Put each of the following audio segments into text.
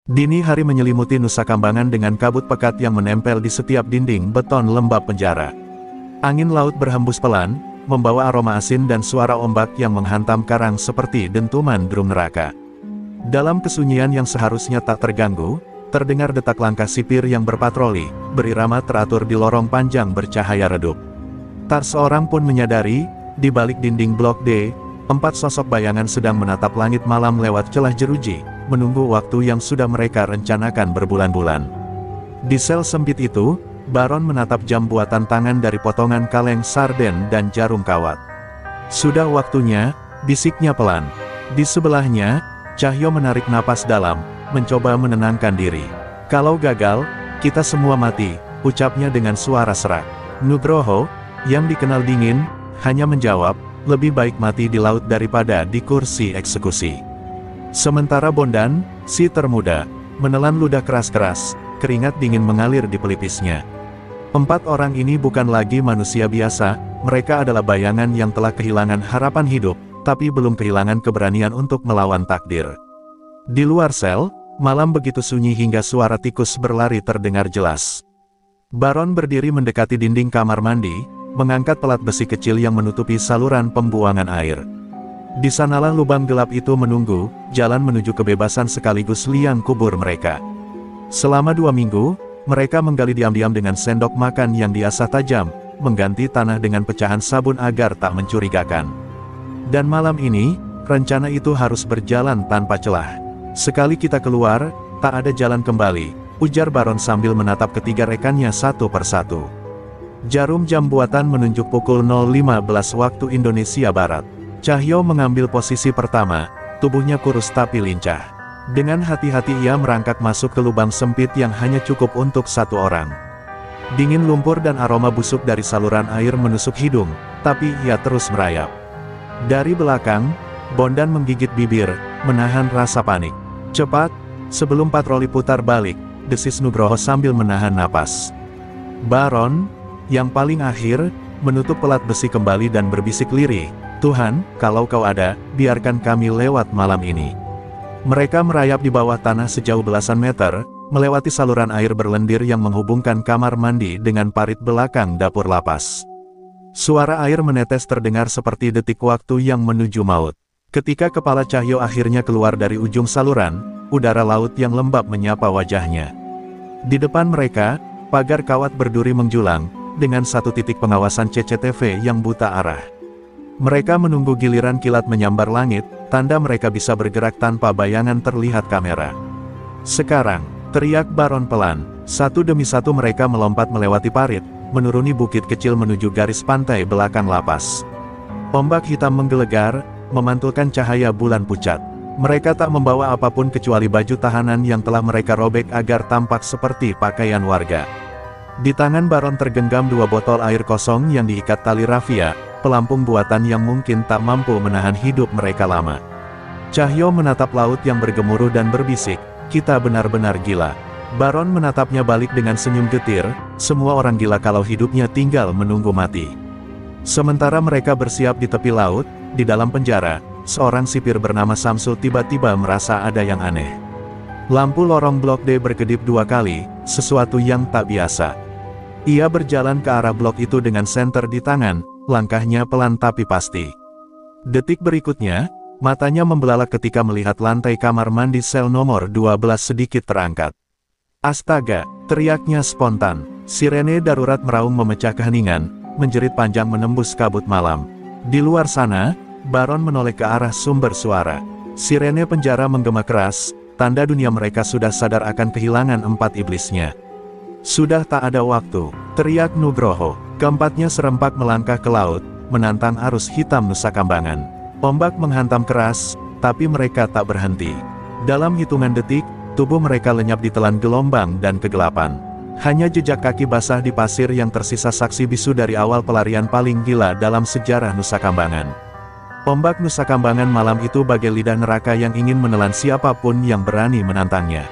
Dini hari menyelimuti Nusa Kambangan dengan kabut pekat yang menempel di setiap dinding beton lembab penjara. Angin laut berhembus pelan, membawa aroma asin dan suara ombak yang menghantam karang seperti dentuman drum neraka. Dalam kesunyian yang seharusnya tak terganggu, terdengar detak langkah sipir yang berpatroli, berirama teratur di lorong panjang bercahaya redup. Tak seorang pun menyadari, di balik dinding blok D, 4 sosok bayangan sedang menatap langit malam lewat celah jeruji, menunggu waktu yang sudah mereka rencanakan berbulan-bulan. Di sel sempit itu, Baron menatap jam buatan tangan dari potongan kaleng sarden dan jarum kawat. "Sudah waktunya," bisiknya pelan. Di sebelahnya, Cahyo menarik napas dalam, mencoba menenangkan diri. "Kalau gagal, kita semua mati," ucapnya dengan suara serak. Nugroho, yang dikenal dingin, hanya menjawab, "Lebih baik mati di laut daripada di kursi eksekusi." Sementara Bondan, si termuda, menelan ludah keras-keras, keringat dingin mengalir di pelipisnya. 4 orang ini bukan lagi manusia biasa, mereka adalah bayangan yang telah kehilangan harapan hidup, tapi belum kehilangan keberanian untuk melawan takdir. Di luar sel, malam begitu sunyi hingga suara tikus berlari terdengar jelas. Baron berdiri mendekati dinding kamar mandi, mengangkat pelat besi kecil yang menutupi saluran pembuangan air. Di sanalah lubang gelap itu menunggu, jalan menuju kebebasan sekaligus liang kubur mereka. Selama 2 minggu, mereka menggali diam-diam dengan sendok makan yang diasah tajam, mengganti tanah dengan pecahan sabun agar tak mencurigakan. Dan malam ini, rencana itu harus berjalan tanpa celah. "Sekali kita keluar, tak ada jalan kembali," ujar Baron sambil menatap ketiga rekannya satu persatu. Jarum jam buatan menunjuk pukul 0.15 waktu Indonesia Barat. Cahyo mengambil posisi pertama, tubuhnya kurus tapi lincah. Dengan hati-hati ia merangkak masuk ke lubang sempit yang hanya cukup untuk 1 orang. Dingin lumpur dan aroma busuk dari saluran air menusuk hidung, tapi ia terus merayap. Dari belakang, Bondan menggigit bibir, menahan rasa panik. "Cepat, sebelum patroli putar balik," desis Nugroho sambil menahan napas. Baron, yang paling akhir, menutup pelat besi kembali dan berbisik lirih, "Tuhan, kalau kau ada, biarkan kami lewat malam ini." Mereka merayap di bawah tanah sejauh belasan meter, melewati saluran air berlendir yang menghubungkan kamar mandi dengan parit belakang dapur lapas. Suara air menetes terdengar seperti detik waktu yang menuju maut. Ketika kepala Cahyo akhirnya keluar dari ujung saluran, udara laut yang lembab menyapa wajahnya. Di depan mereka, pagar kawat berduri menjulang, dengan 1 titik pengawasan CCTV yang buta arah. Mereka menunggu giliran kilat menyambar langit, tanda mereka bisa bergerak tanpa bayangan terlihat kamera. "Sekarang," teriak Baron pelan, satu demi satu mereka melompat melewati parit, menuruni bukit kecil menuju garis pantai belakang lapas. Ombak hitam menggelegar, memantulkan cahaya bulan pucat. Mereka tak membawa apapun kecuali baju tahanan yang telah mereka robek agar tampak seperti pakaian warga. Di tangan Baron tergenggam 2 botol air kosong yang diikat tali rafia, pelampung buatan yang mungkin tak mampu menahan hidup mereka lama. Cahyo menatap laut yang bergemuruh dan berbisik, "Kita benar-benar gila." Baron menatapnya balik dengan senyum getir, "Semua orang gila kalau hidupnya tinggal menunggu mati." Sementara mereka bersiap di tepi laut, di dalam penjara, seorang sipir bernama Samsul tiba-tiba merasa ada yang aneh. Lampu lorong blok D berkedip 2 kali, sesuatu yang tak biasa. Ia berjalan ke arah blok itu dengan senter di tangan, langkahnya pelan tapi pasti. Detik berikutnya, matanya membelalak ketika melihat lantai kamar mandi sel nomor 12 sedikit terangkat. "Astaga!" teriaknya spontan. Sirene darurat meraung memecah keheningan, menjerit panjang menembus kabut malam. Di luar sana, Baron menoleh ke arah sumber suara. Sirene penjara menggema keras, tanda dunia mereka sudah sadar akan kehilangan 4 iblisnya. "Sudah tak ada waktu," teriak Nugroho. Keempatnya serempak melangkah ke laut, menantang arus hitam Nusa Kambangan. Ombak menghantam keras, tapi mereka tak berhenti. Dalam hitungan detik, tubuh mereka lenyap ditelan gelombang dan kegelapan. Hanya jejak kaki basah di pasir yang tersisa saksi bisu dari awal pelarian paling gila dalam sejarah Nusa Kambangan. Ombak Nusa Kambangan malam itu bagai lidah neraka yang ingin menelan siapapun yang berani menantangnya.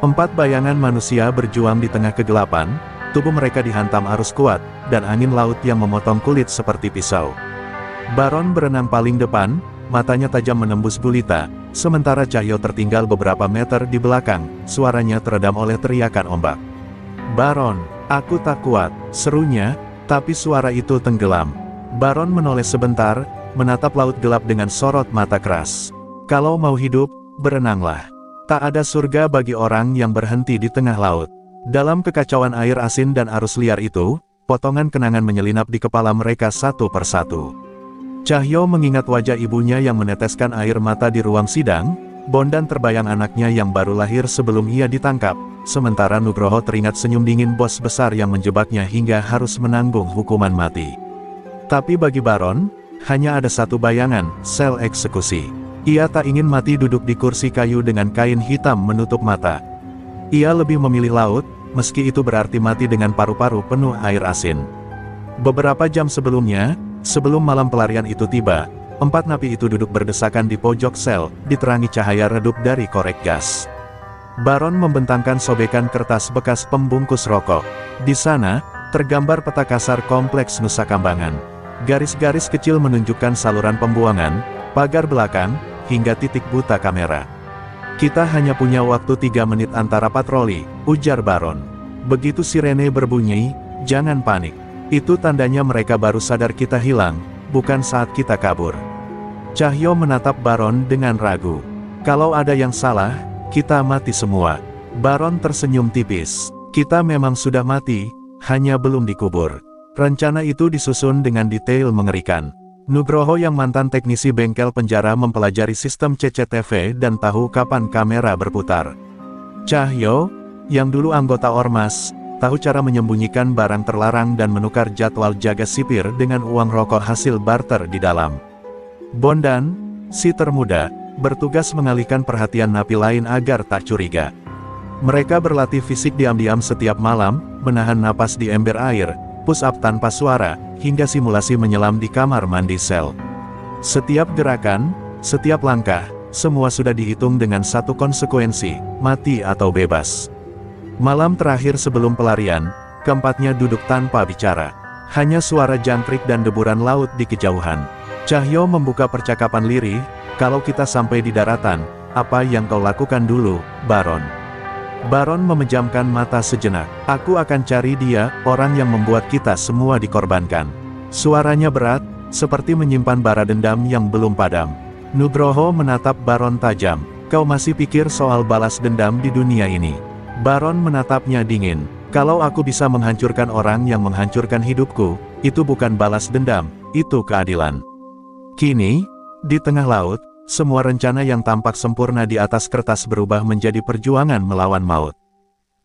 4 bayangan manusia berjuang di tengah kegelapan, tubuh mereka dihantam arus kuat, dan angin laut yang memotong kulit seperti pisau. Baron berenang paling depan, matanya tajam menembus gulita, Sementara Cahyo tertinggal beberapa meter di belakang, suaranya teredam oleh teriakan ombak. "Baron, aku tak kuat," serunya, tapi suara itu tenggelam. Baron menoleh sebentar, menatap laut gelap dengan sorot mata keras. "Kalau mau hidup, berenanglah. Tak ada surga bagi orang yang berhenti di tengah laut." Dalam kekacauan air asin dan arus liar itu, potongan kenangan menyelinap di kepala mereka satu persatu. Cahyo mengingat wajah ibunya yang meneteskan air mata di ruang sidang, Bondan terbayang anaknya yang baru lahir sebelum ia ditangkap, sementara Nugroho teringat senyum dingin bos besar yang menjebaknya hingga harus menanggung hukuman mati. Tapi bagi Baron, hanya ada satu bayangan, sel eksekusi. Ia tak ingin mati duduk di kursi kayu dengan kain hitam menutup mata. Ia lebih memilih laut, meski itu berarti mati dengan paru-paru penuh air asin. Beberapa jam sebelumnya, sebelum malam pelarian itu tiba, 4 napi itu duduk berdesakan di pojok sel, diterangi cahaya redup dari korek gas. Baron membentangkan sobekan kertas bekas pembungkus rokok. Di sana, tergambar peta kasar kompleks Nusa Kambangan. Garis-garis kecil menunjukkan saluran pembuangan, pagar belakang, hingga titik buta kamera. "Kita hanya punya waktu 3 menit antara patroli," ujar Baron. "Begitu sirene berbunyi, jangan panik. Itu tandanya mereka baru sadar kita hilang, bukan saat kita kabur." Cahyo menatap Baron dengan ragu. "Kalau ada yang salah, kita mati semua." Baron tersenyum tipis. "Kita memang sudah mati, hanya belum dikubur." Rencana itu disusun dengan detail mengerikan. Nugroho yang mantan teknisi bengkel penjara mempelajari sistem CCTV dan tahu kapan kamera berputar. Cahyo, yang dulu anggota Ormas, tahu cara menyembunyikan barang terlarang dan menukar jadwal jaga sipir dengan uang rokok hasil barter di dalam. Bondan, si termuda, bertugas mengalihkan perhatian napi lain agar tak curiga. Mereka berlatih fisik diam-diam setiap malam, menahan napas di ember air, push up tanpa suara, hingga simulasi menyelam di kamar mandi sel. Setiap gerakan, setiap langkah, semua sudah dihitung dengan satu konsekuensi, mati atau bebas. Malam terakhir sebelum pelarian, keempatnya duduk tanpa bicara. Hanya suara jangkrik dan deburan laut di kejauhan. Cahyo membuka percakapan lirih, "Kalau kita sampai di daratan, apa yang kau lakukan dulu, Baron?" Baron memejamkan mata sejenak. "Aku akan cari dia, orang yang membuat kita semua dikorbankan." Suaranya berat, seperti menyimpan bara dendam yang belum padam. Nugroho menatap Baron tajam. "Kau masih pikir soal balas dendam di dunia ini?" Baron menatapnya dingin. "Kalau aku bisa menghancurkan orang yang menghancurkan hidupku, itu bukan balas dendam, itu keadilan." Kini, di tengah laut, semua rencana yang tampak sempurna di atas kertas berubah menjadi perjuangan melawan maut.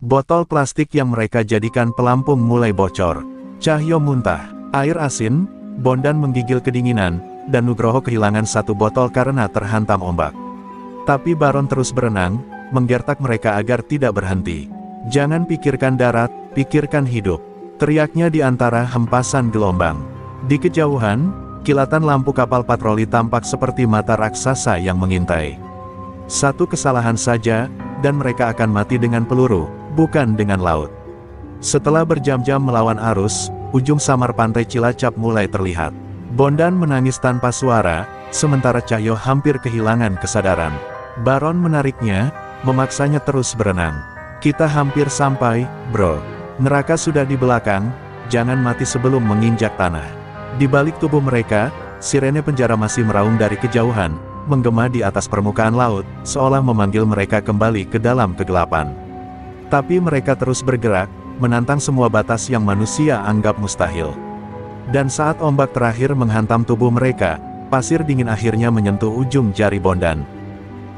Botol plastik yang mereka jadikan pelampung mulai bocor. Cahyo muntah. Air asin, Bondan menggigil kedinginan, dan Nugroho kehilangan satu botol karena terhantam ombak. Tapi Baron terus berenang, menggertak mereka agar tidak berhenti. "Jangan pikirkan darat, pikirkan hidup," teriaknya di antara hempasan gelombang. Di kejauhan, kilatan lampu kapal patroli tampak seperti mata raksasa yang mengintai. Satu kesalahan saja, dan mereka akan mati dengan peluru, bukan dengan laut. Setelah berjam-jam melawan arus, ujung samar pantai Cilacap mulai terlihat. Bondan menangis tanpa suara, sementara Cahyo hampir kehilangan kesadaran. Baron menariknya, memaksanya terus berenang. "Kita hampir sampai, bro. Neraka sudah di belakang, jangan mati sebelum menginjak tanah." Di balik tubuh mereka, sirene penjara masih meraung dari kejauhan, menggema di atas permukaan laut, seolah memanggil mereka kembali ke dalam kegelapan. Tapi mereka terus bergerak, menantang semua batas yang manusia anggap mustahil. Dan saat ombak terakhir menghantam tubuh mereka, pasir dingin akhirnya menyentuh ujung jari Bondan.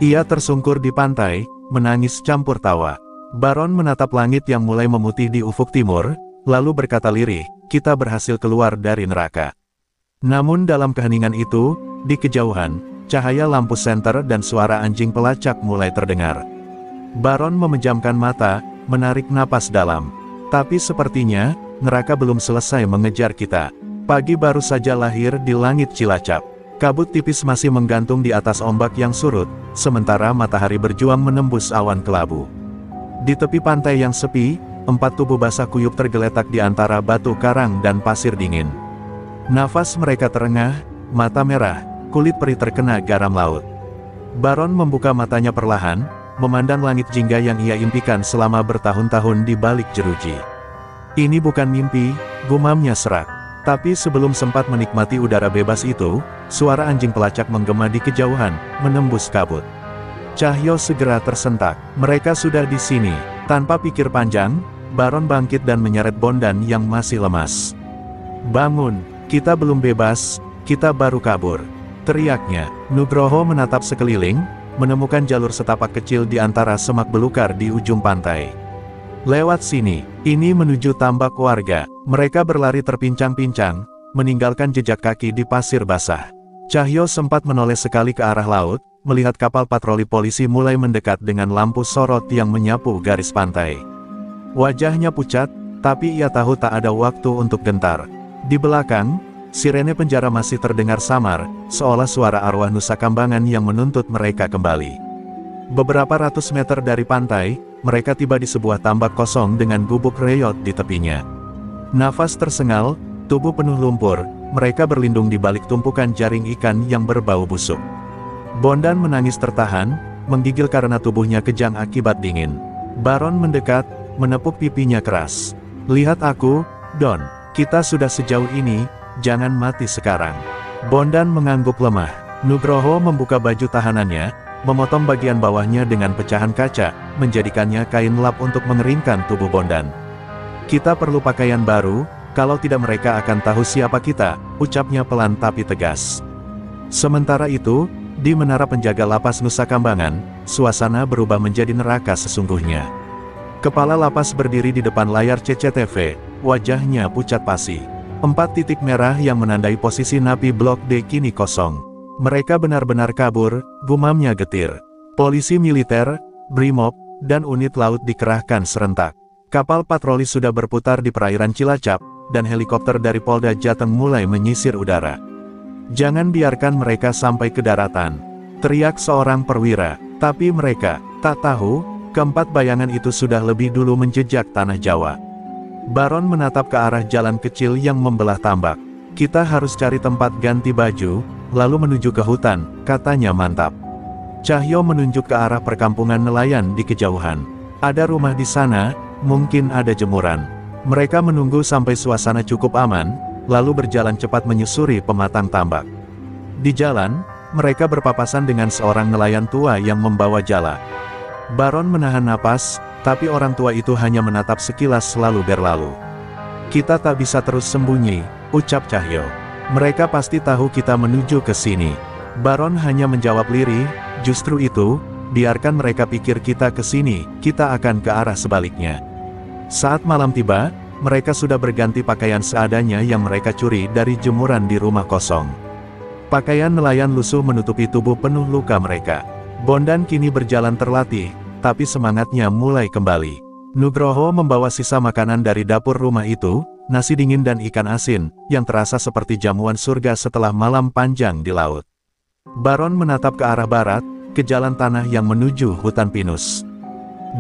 Ia tersungkur di pantai, menangis campur tawa. Baron menatap langit yang mulai memutih di ufuk timur, lalu berkata lirih, "Kita berhasil keluar dari neraka." Namun dalam keheningan itu, di kejauhan, cahaya lampu senter dan suara anjing pelacak mulai terdengar. Baron memejamkan mata, menarik napas dalam. Tapi sepertinya, neraka belum selesai mengejar kita. Pagi baru saja lahir di langit Cilacap. Kabut tipis masih menggantung di atas ombak yang surut, sementara matahari berjuang menembus awan kelabu. Di tepi pantai yang sepi, 4 tubuh basah kuyup tergeletak di antara batu karang dan pasir dingin. Nafas mereka terengah, mata merah, kulit perih terkena garam laut. Baron membuka matanya perlahan, memandang langit jingga yang ia impikan selama bertahun-tahun di balik jeruji. Ini bukan mimpi, gumamnya serak. Tapi sebelum sempat menikmati udara bebas itu, suara anjing pelacak menggema di kejauhan, menembus kabut. Cahyo segera tersentak. Mereka sudah di sini. Tanpa pikir panjang, Baron bangkit dan menyeret Bondan yang masih lemas. "Bangun, kita belum bebas, kita baru kabur," teriaknya. Nugroho menatap sekeliling, menemukan jalur setapak kecil di antara semak belukar di ujung pantai. "Lewat sini, ini menuju tambak warga." Mereka berlari terpincang-pincang, meninggalkan jejak kaki di pasir basah. Cahyo sempat menoleh sekali ke arah laut, melihat kapal patroli polisi mulai mendekat dengan lampu sorot yang menyapu garis pantai. Wajahnya pucat, tapi ia tahu tak ada waktu untuk gentar. Di belakang, sirene penjara masih terdengar samar, seolah suara arwah Nusa Kambangan yang menuntut mereka kembali. Beberapa ratus meter dari pantai, mereka tiba di sebuah tambak kosong dengan gubuk reyot di tepinya. Nafas tersengal, tubuh penuh lumpur, mereka berlindung di balik tumpukan jaring ikan yang berbau busuk. Bondan menangis tertahan, menggigil karena tubuhnya kejang akibat dingin. Baron mendekat, menepuk pipinya keras. "Lihat aku, Don. Kita sudah sejauh ini, jangan mati sekarang." Bondan mengangguk lemah. Nugroho membuka baju tahanannya, memotong bagian bawahnya dengan pecahan kaca, menjadikannya kain lap untuk mengeringkan tubuh Bondan. "Kita perlu pakaian baru, kalau tidak mereka akan tahu siapa kita," ucapnya pelan tapi tegas. Sementara itu, di menara penjaga lapas Nusa Kambangan, suasana berubah menjadi neraka sesungguhnya. Kepala lapas berdiri di depan layar CCTV, wajahnya pucat pasi. 4 titik merah yang menandai posisi napi Blok D kini kosong. "Mereka benar-benar kabur," gumamnya getir. Polisi militer, Brimob, dan unit laut dikerahkan serentak. Kapal patroli sudah berputar di perairan Cilacap, dan helikopter dari Polda Jateng mulai menyisir udara. "Jangan biarkan mereka sampai ke daratan," teriak seorang perwira. Tapi mereka tak tahu, keempat bayangan itu sudah lebih dulu menjejak tanah Jawa. Baron menatap ke arah jalan kecil yang membelah tambak. "Kita harus cari tempat ganti baju, lalu menuju ke hutan," katanya mantap. Cahyo menunjuk ke arah perkampungan nelayan di kejauhan. "Ada rumah di sana, mungkin ada jemuran." Mereka menunggu sampai suasana cukup aman, lalu berjalan cepat menyusuri pematang tambak. Di jalan, mereka berpapasan dengan seorang nelayan tua yang membawa jala. Baron menahan napas, tapi orang tua itu hanya menatap sekilas lalu berlalu. "Kita tak bisa terus sembunyi," ucap Cahyo. "Mereka pasti tahu kita menuju ke sini." Baron hanya menjawab lirih, "Justru itu, biarkan mereka pikir kita ke sini, kita akan ke arah sebaliknya." Saat malam tiba, mereka sudah berganti pakaian seadanya yang mereka curi dari jemuran di rumah kosong. Pakaian nelayan lusuh menutupi tubuh penuh luka mereka. Bondan kini berjalan terlatih, tapi semangatnya mulai kembali. Nugroho membawa sisa makanan dari dapur rumah itu, nasi dingin dan ikan asin, yang terasa seperti jamuan surga setelah malam panjang di laut. Baron menatap ke arah barat, ke jalan tanah yang menuju hutan pinus.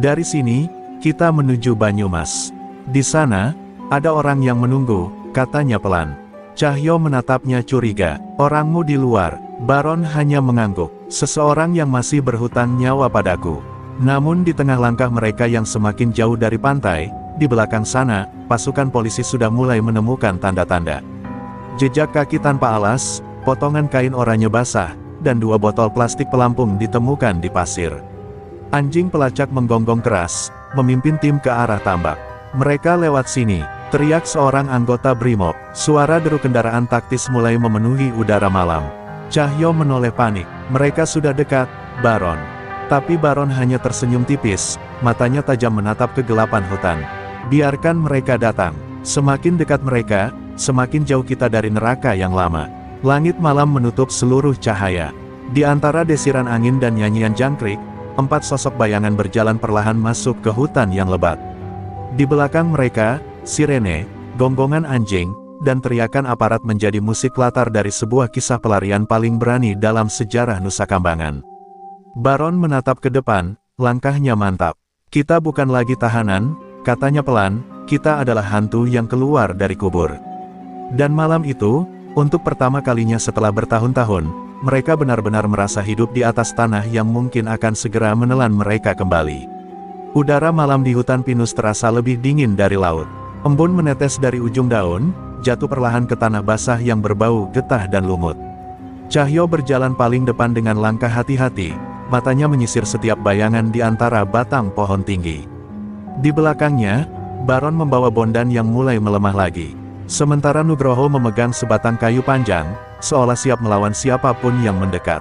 "Dari sini, kita menuju Banyumas. Di sana, ada orang yang menunggu," katanya pelan. Cahyo menatapnya curiga. "Orangmu di luar." Baron hanya mengangguk. "Seseorang yang masih berhutang nyawa padaku." Namun di tengah langkah mereka yang semakin jauh dari pantai, di belakang sana, pasukan polisi sudah mulai menemukan tanda-tanda. Jejak kaki tanpa alas, potongan kain oranye basah, dan 2 botol plastik pelampung ditemukan di pasir. Anjing pelacak menggonggong keras, memimpin tim ke arah tambak. "Mereka lewat sini," teriak seorang anggota Brimob. Suara deru kendaraan taktis mulai memenuhi udara malam. Cahyo menoleh panik. "Mereka sudah dekat, Baron." Tapi Baron hanya tersenyum tipis, matanya tajam menatap kegelapan hutan. "Biarkan mereka datang. Semakin dekat mereka, semakin jauh kita dari neraka yang lama." Langit malam menutup seluruh cahaya. Di antara desiran angin dan nyanyian jangkrik, 4 sosok bayangan berjalan perlahan masuk ke hutan yang lebat. Di belakang mereka, sirene, gonggongan anjing, dan teriakan aparat menjadi musik latar dari sebuah kisah pelarian paling berani dalam sejarah Nusa Kambangan. Baron menatap ke depan, langkahnya mantap. "Kita bukan lagi tahanan," katanya pelan, "kita adalah hantu yang keluar dari kubur." Dan malam itu, untuk pertama kalinya setelah bertahun-tahun, mereka benar-benar merasa hidup di atas tanah yang mungkin akan segera menelan mereka kembali. Udara malam di hutan pinus terasa lebih dingin dari laut. Embun menetes dari ujung daun, jatuh perlahan ke tanah basah yang berbau getah dan lumut. Cahyo berjalan paling depan dengan langkah hati-hati, matanya menyisir setiap bayangan di antara batang pohon tinggi. Di belakangnya, Baron membawa Bondan yang mulai melemah lagi. Sementara Nugroho memegang sebatang kayu panjang, seolah siap melawan siapapun yang mendekat.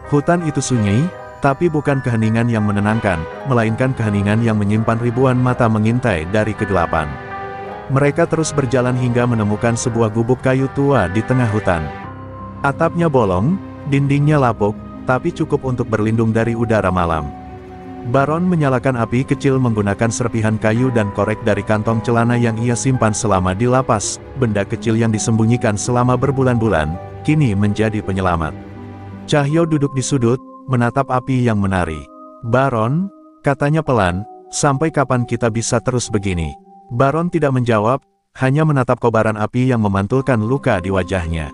Hutan itu sunyi, tapi bukan keheningan yang menenangkan, melainkan keheningan yang menyimpan ribuan mata mengintai dari kegelapan. Mereka terus berjalan hingga menemukan sebuah gubuk kayu tua di tengah hutan. Atapnya bolong, dindingnya lapuk, tapi cukup untuk berlindung dari udara malam. Baron menyalakan api kecil menggunakan serpihan kayu dan korek dari kantong celana yang ia simpan selama di lapas. Benda kecil yang disembunyikan selama berbulan-bulan, kini menjadi penyelamat. Cahyo duduk di sudut, menatap api yang menari. "Baron," katanya pelan, "sampai kapan kita bisa terus begini?" Baron tidak menjawab, hanya menatap kobaran api yang memantulkan luka di wajahnya.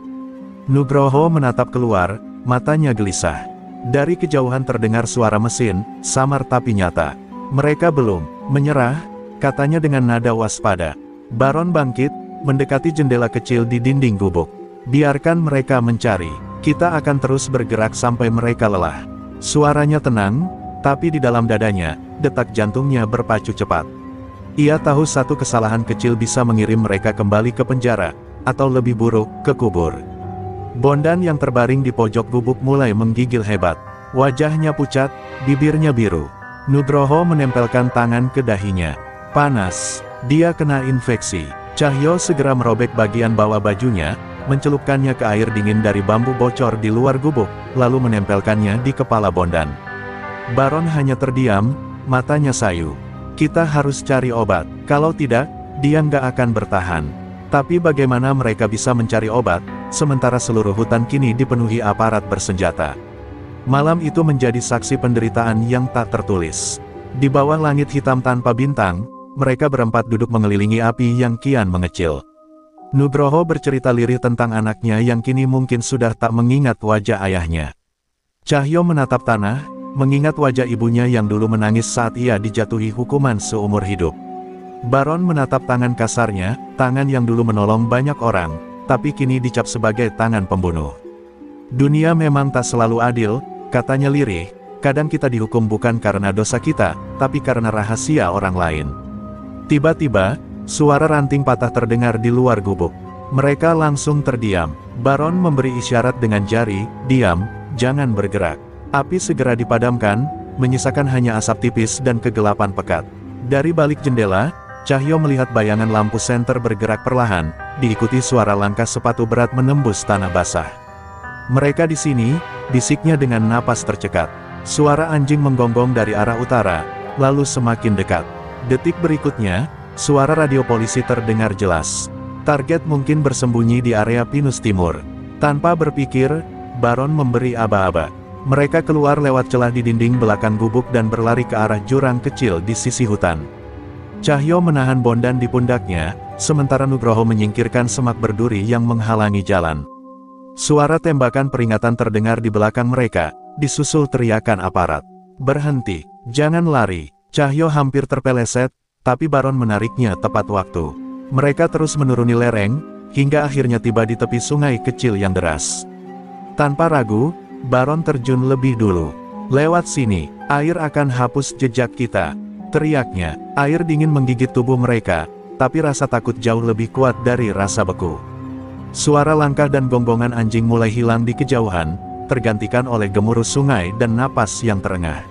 Nugroho menatap keluar, matanya gelisah. Dari kejauhan terdengar suara mesin, samar tapi nyata. "Mereka belum menyerah," katanya dengan nada waspada. Baron bangkit, mendekati jendela kecil di dinding gubuk. "Biarkan mereka mencari. Kita akan terus bergerak sampai mereka lelah." Suaranya tenang, tapi di dalam dadanya, detak jantungnya berpacu cepat. Ia tahu satu kesalahan kecil bisa mengirim mereka kembali ke penjara, atau lebih buruk, ke kubur. Bondan yang terbaring di pojok gubuk mulai menggigil hebat. Wajahnya pucat, bibirnya biru. Nugroho menempelkan tangan ke dahinya. Panas. Dia kena infeksi. Cahyo segera merobek bagian bawah bajunya, mencelupkannya ke air dingin dari bambu bocor di luar gubuk, lalu menempelkannya di kepala Bondan. Baron hanya terdiam, matanya sayu. "Kita harus cari obat. Kalau tidak, dia nggak akan bertahan." Tapi bagaimana mereka bisa mencari obat, sementara seluruh hutan kini dipenuhi aparat bersenjata? Malam itu menjadi saksi penderitaan yang tak tertulis. Di bawah langit hitam tanpa bintang, mereka berempat duduk mengelilingi api yang kian mengecil. Nugroho bercerita lirih tentang anaknya yang kini mungkin sudah tak mengingat wajah ayahnya. Cahyo menatap tanah, mengingat wajah ibunya yang dulu menangis saat ia dijatuhi hukuman seumur hidup. Baron menatap tangan kasarnya, tangan yang dulu menolong banyak orang, tapi kini dicap sebagai tangan pembunuh. "Dunia memang tak selalu adil," katanya lirih, "kadang kita dihukum bukan karena dosa kita, tapi karena rahasia orang lain." Tiba-tiba, suara ranting patah terdengar di luar gubuk. Mereka langsung terdiam. Baron memberi isyarat dengan jari, "Diam, jangan bergerak." Api segera dipadamkan, menyisakan hanya asap tipis dan kegelapan pekat. Dari balik jendela, Cahyo melihat bayangan lampu senter bergerak perlahan, diikuti suara langkah sepatu berat menembus tanah basah. "Mereka di sini," bisiknya dengan napas tercekat. Suara anjing menggonggong dari arah utara, lalu semakin dekat. Detik berikutnya, suara radio polisi terdengar jelas. Target mungkin bersembunyi di area pinus timur. Tanpa berpikir, Baron memberi aba-aba. Mereka keluar lewat celah di dinding belakang gubuk dan berlari ke arah jurang kecil di sisi hutan. Cahyo menahan Bondan di pundaknya, sementara Nugroho menyingkirkan semak berduri yang menghalangi jalan. Suara tembakan peringatan terdengar di belakang mereka, disusul teriakan aparat. "Berhenti, jangan lari." Cahyo hampir terpeleset, tapi Baron menariknya tepat waktu. Mereka terus menuruni lereng, hingga akhirnya tiba di tepi sungai kecil yang deras. Tanpa ragu, Baron terjun lebih dulu. "Lewat sini, air akan hapus jejak kita," teriaknya. Air dingin menggigit tubuh mereka, tapi rasa takut jauh lebih kuat dari rasa beku. Suara langkah dan gonggongan anjing mulai hilang di kejauhan, tergantikan oleh gemuruh sungai dan napas yang terengah.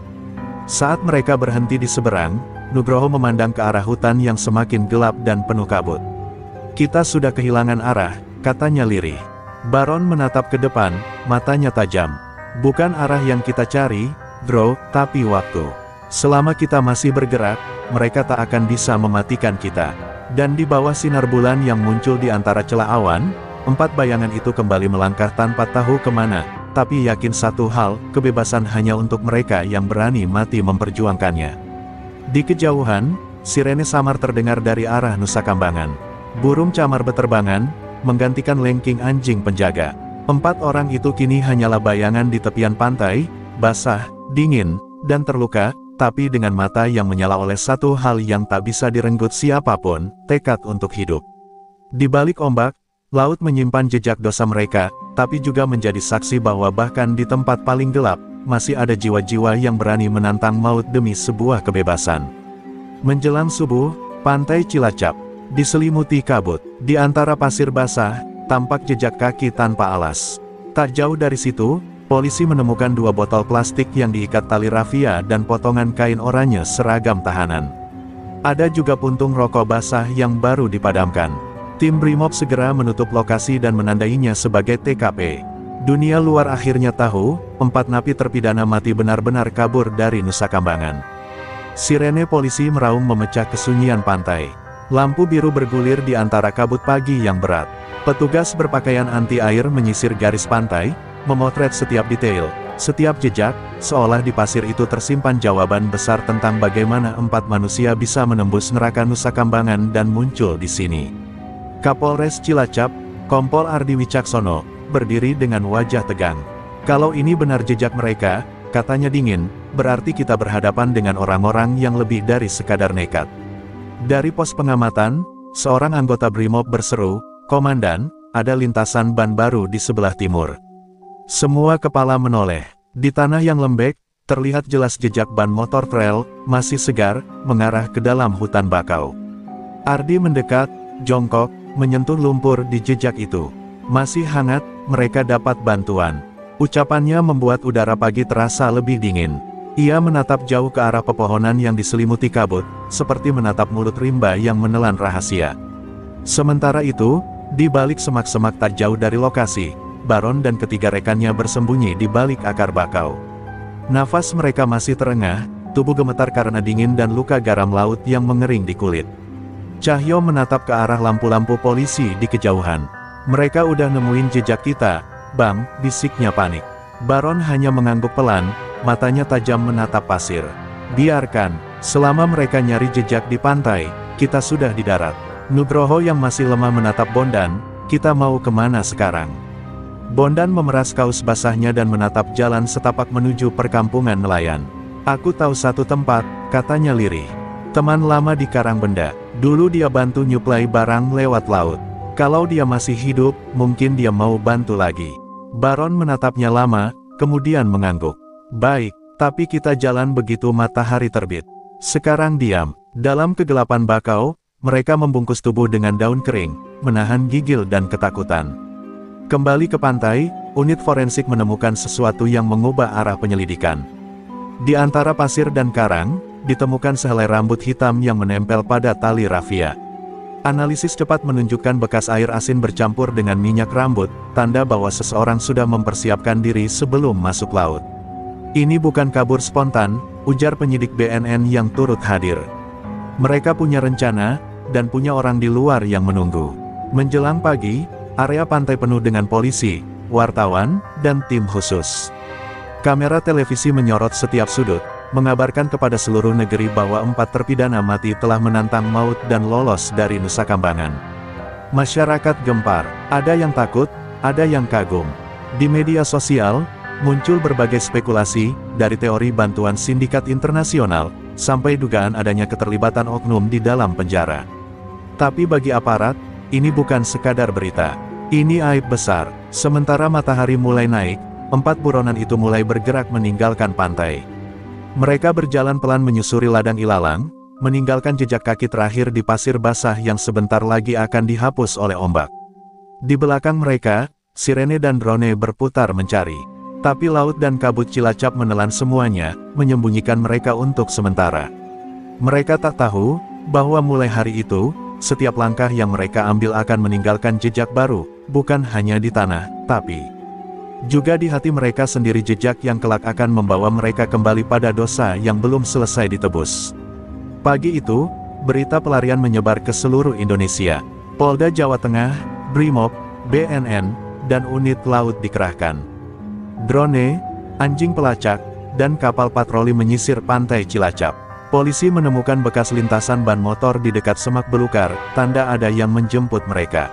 Saat mereka berhenti di seberang, Nugroho memandang ke arah hutan yang semakin gelap dan penuh kabut. "Kita sudah kehilangan arah," katanya lirih. Baron menatap ke depan, matanya tajam. "Bukan arah yang kita cari, bro, tapi waktu. Selama kita masih bergerak, mereka tak akan bisa mematikan kita." Dan di bawah sinar bulan yang muncul di antara celah awan, 4 bayangan itu kembali melangkah tanpa tahu kemana, tapi yakin satu hal, kebebasan hanya untuk mereka yang berani mati memperjuangkannya. Di kejauhan, sirene samar terdengar dari arah Nusa Kambangan. Burung camar beterbangan, menggantikan lengking anjing penjaga. 4 orang itu kini hanyalah bayangan di tepian pantai, basah, dingin, dan terluka, tapi dengan mata yang menyala oleh satu hal yang tak bisa direnggut siapapun, tekad untuk hidup. Di balik ombak, laut menyimpan jejak dosa mereka, tapi juga menjadi saksi bahwa bahkan di tempat paling gelap, masih ada jiwa-jiwa yang berani menantang maut demi sebuah kebebasan. Menjelang subuh, pantai Cilacap diselimuti kabut. Di antara pasir basah, tampak jejak kaki tanpa alas. Tak jauh dari situ, polisi menemukan 2 botol plastik yang diikat tali rafia dan potongan kain oranye seragam tahanan. Ada juga puntung rokok basah yang baru dipadamkan. Tim Brimob segera menutup lokasi dan menandainya sebagai TKP. Dunia luar akhirnya tahu, 4 napi terpidana mati benar-benar kabur dari Nusa Kambangan. Sirene polisi meraung memecah kesunyian pantai. Lampu biru bergulir di antara kabut pagi yang berat. Petugas berpakaian anti-air menyisir garis pantai, memotret setiap detail, setiap jejak, seolah di pasir itu tersimpan jawaban besar tentang bagaimana 4 manusia bisa menembus neraka Nusa Kambangan dan muncul di sini. Kapolres Cilacap, Kompol Ardi Wicaksono, berdiri dengan wajah tegang. Kalau ini benar jejak mereka, katanya dingin, berarti kita berhadapan dengan orang-orang yang lebih dari sekadar nekat. Dari pos pengamatan, seorang anggota Brimob berseru, "Komandan, ada lintasan ban baru di sebelah timur." Semua kepala menoleh. Di tanah yang lembek, terlihat jelas jejak ban motor trail, masih segar, mengarah ke dalam hutan bakau. Ardi mendekat, jongkok, menyentuh lumpur di jejak itu. Masih hangat, mereka dapat bantuan. Ucapannya membuat udara pagi terasa lebih dingin. Ia menatap jauh ke arah pepohonan yang diselimuti kabut, seperti menatap mulut rimba yang menelan rahasia. Sementara itu, di balik semak-semak tak jauh dari lokasi, Baron dan ketiga rekannya bersembunyi di balik akar bakau. Nafas mereka masih terengah, tubuh gemetar karena dingin dan luka garam laut yang mengering di kulit. Cahyo menatap ke arah lampu-lampu polisi di kejauhan. "Mereka udah nemuin jejak kita, Bang," bisiknya panik. Baron hanya mengangguk pelan, matanya tajam menatap pasir. "Biarkan, selama mereka nyari jejak di pantai, kita sudah di darat." Nugroho yang masih lemah menatap Bondan, "Kita mau kemana sekarang?" Bondan memeras kaus basahnya dan menatap jalan setapak menuju perkampungan nelayan. "Aku tahu satu tempat," katanya lirih. "Teman lama di Karangbenda. Dulu dia bantu nyuplai barang lewat laut. Kalau dia masih hidup, mungkin dia mau bantu lagi." Baron menatapnya lama, kemudian mengangguk. "Baik, tapi kita jalan begitu matahari terbit. Sekarang diam." Dalam kegelapan bakau, mereka membungkus tubuh dengan daun kering, menahan gigil dan ketakutan. Kembali ke pantai, unit forensik menemukan sesuatu yang mengubah arah penyelidikan. Di antara pasir dan karang, ditemukan sehelai rambut hitam yang menempel pada tali rafia. Analisis cepat menunjukkan bekas air asin bercampur dengan minyak rambut, tanda bahwa seseorang sudah mempersiapkan diri sebelum masuk laut. "Ini bukan kabur spontan," ujar penyidik BNN yang turut hadir. "Mereka punya rencana, dan punya orang di luar yang menunggu." Menjelang pagi, area pantai penuh dengan polisi, wartawan, dan tim khusus. Kamera televisi menyorot setiap sudut, mengabarkan kepada seluruh negeri bahwa 4 terpidana mati telah menantang maut dan lolos dari Nusa Kambangan. Masyarakat gempar, ada yang takut, ada yang kagum. Di media sosial, muncul berbagai spekulasi, dari teori bantuan sindikat internasional, sampai dugaan adanya keterlibatan oknum di dalam penjara. Tapi bagi aparat, ini bukan sekadar berita. Ini aib besar. Sementara matahari mulai naik, 4 buronan itu mulai bergerak meninggalkan pantai. Mereka berjalan pelan menyusuri ladang ilalang, meninggalkan jejak kaki terakhir di pasir basah yang sebentar lagi akan dihapus oleh ombak. Di belakang mereka, sirene dan drone berputar mencari. Tapi laut dan kabut Cilacap menelan semuanya, menyembunyikan mereka untuk sementara. Mereka tak tahu, bahwa mulai hari itu, setiap langkah yang mereka ambil akan meninggalkan jejak baru, bukan hanya di tanah, tapi juga di hati mereka sendiri, jejak yang kelak akan membawa mereka kembali pada dosa yang belum selesai ditebus. Pagi itu, berita pelarian menyebar ke seluruh Indonesia. Polda Jawa Tengah, Brimob, BNN, dan unit laut dikerahkan. Drone, anjing pelacak, dan kapal patroli menyisir pantai Cilacap. Polisi menemukan bekas lintasan ban motor di dekat semak belukar, tanda ada yang menjemput mereka.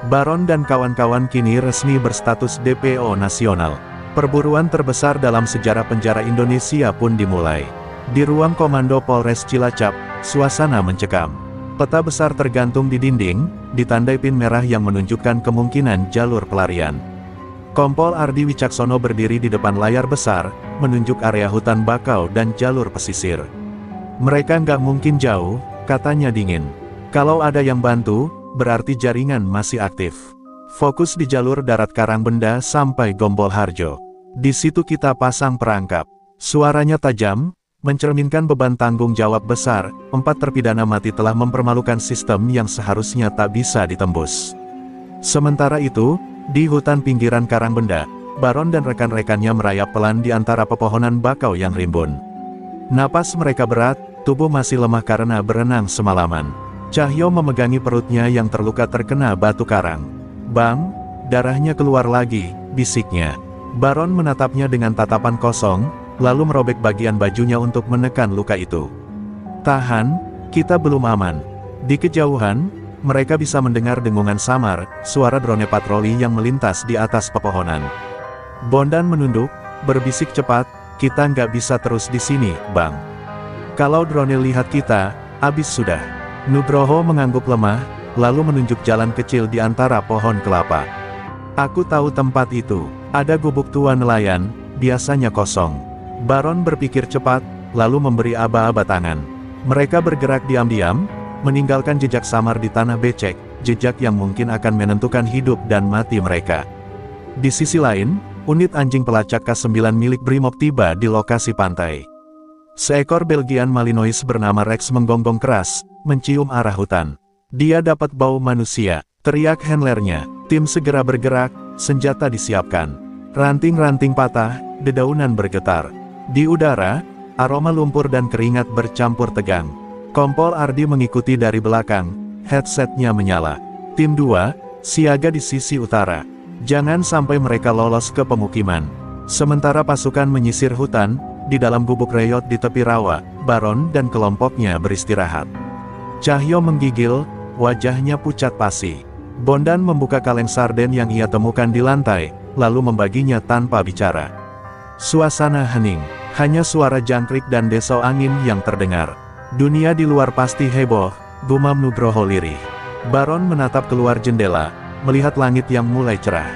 Baron dan kawan-kawan kini resmi berstatus DPO nasional. Perburuan terbesar dalam sejarah penjara Indonesia pun dimulai. Di ruang komando Polres Cilacap, suasana mencekam. Peta besar tergantung di dinding, ditandai pin merah yang menunjukkan kemungkinan jalur pelarian. Kompol Ardi Wicaksono berdiri di depan layar besar, menunjuk area hutan bakau dan jalur pesisir. Mereka nggak mungkin jauh, katanya dingin. Kalau ada yang bantu, berarti jaringan masih aktif. Fokus di jalur darat Karangbenda sampai Gombol Harjo. Di situ kita pasang perangkap. Suaranya tajam, mencerminkan beban tanggung jawab besar. 4 terpidana mati telah mempermalukan sistem yang seharusnya tak bisa ditembus. Sementara itu, di hutan pinggiran Karangbenda, Baron dan rekan-rekannya merayap pelan di antara pepohonan bakau yang rimbun. Napas mereka berat, tubuh masih lemah karena berenang semalaman. Cahyo memegangi perutnya yang terluka terkena batu karang. "Bang, darahnya keluar lagi," bisiknya. Baron menatapnya dengan tatapan kosong, lalu merobek bagian bajunya untuk menekan luka itu. "Tahan, kita belum aman." Di kejauhan, mereka bisa mendengar dengungan samar, suara drone patroli yang melintas di atas pepohonan. Bondan menunduk, berbisik cepat, "Kita nggak bisa terus di sini, Bang. Kalau drone lihat kita, habis sudah." Nugroho mengangguk lemah, lalu menunjuk jalan kecil di antara pohon kelapa. "Aku tahu tempat itu. Ada gubuk tua nelayan, biasanya kosong." Baron berpikir cepat, lalu memberi aba-aba tangan. Mereka bergerak diam-diam, meninggalkan jejak samar di tanah becek, jejak yang mungkin akan menentukan hidup dan mati mereka. Di sisi lain, unit anjing pelacak K9 milik Brimob tiba di lokasi pantai. Seekor Belgian Malinois bernama Rex menggonggong keras, mencium arah hutan. "Dia dapat bau manusia," teriak handlernya. Tim segera bergerak, senjata disiapkan. Ranting-ranting patah, dedaunan bergetar. Di udara, aroma lumpur dan keringat bercampur tegang. Kompol Ardi mengikuti dari belakang, headsetnya menyala. "Tim 2, siaga di sisi utara. Jangan sampai mereka lolos ke pemukiman." Sementara pasukan menyisir hutan, di dalam gubuk reyot di tepi rawa, Baron dan kelompoknya beristirahat. Cahyo menggigil, wajahnya pucat pasi. Bondan membuka kaleng sarden yang ia temukan di lantai, lalu membaginya tanpa bicara. Suasana hening, hanya suara jangkrik dan desau angin yang terdengar. "Dunia di luar pasti heboh," gumam Nugroho lirih. Baron menatap keluar jendela, melihat langit yang mulai cerah.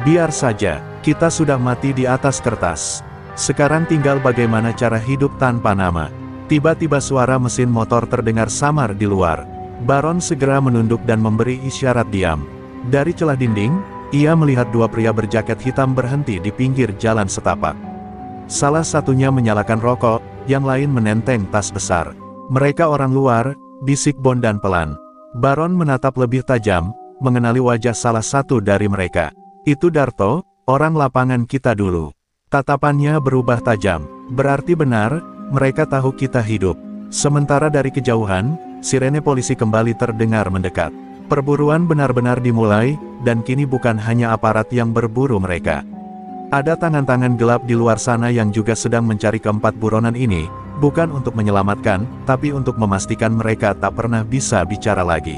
"Biar saja, kita sudah mati di atas kertas. Sekarang tinggal bagaimana cara hidup tanpa nama." Tiba-tiba suara mesin motor terdengar samar di luar. Baron segera menunduk dan memberi isyarat diam. Dari celah dinding, ia melihat 2 pria berjaket hitam berhenti di pinggir jalan setapak. Salah satunya menyalakan rokok, yang lain menenteng tas besar. "Mereka orang luar," bisik Bondan pelan. Baron menatap lebih tajam, mengenali wajah salah satu dari mereka. "Itu Darto, orang lapangan kita dulu." Tatapannya berubah tajam. "Berarti benar, mereka tahu kita hidup." Sementara dari kejauhan, sirene polisi kembali terdengar mendekat. Perburuan benar-benar dimulai, dan kini bukan hanya aparat yang berburu mereka. Ada tangan-tangan gelap di luar sana yang juga sedang mencari keempat buronan ini, bukan untuk menyelamatkan, tapi untuk memastikan mereka tak pernah bisa bicara lagi.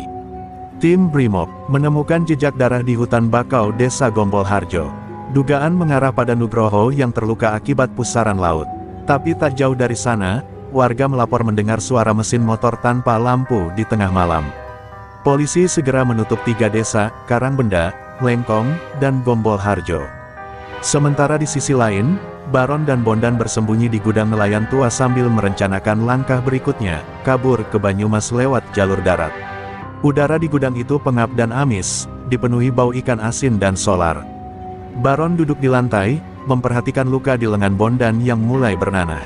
Tim Brimob menemukan jejak darah di hutan bakau desa Gombol Harjo. Dugaan mengarah pada Nugroho yang terluka akibat pusaran laut. Tapi tak jauh dari sana, warga melapor mendengar suara mesin motor tanpa lampu di tengah malam. Polisi segera menutup 3 desa, Karangbenda, Lengkong, dan Gombol Harjo. Sementara di sisi lain, Baron dan Bondan bersembunyi di gudang nelayan tua sambil merencanakan langkah berikutnya, kabur ke Banyumas lewat jalur darat. Udara di gudang itu pengap dan amis, dipenuhi bau ikan asin dan solar. Baron duduk di lantai, memperhatikan luka di lengan Bondan yang mulai bernanah.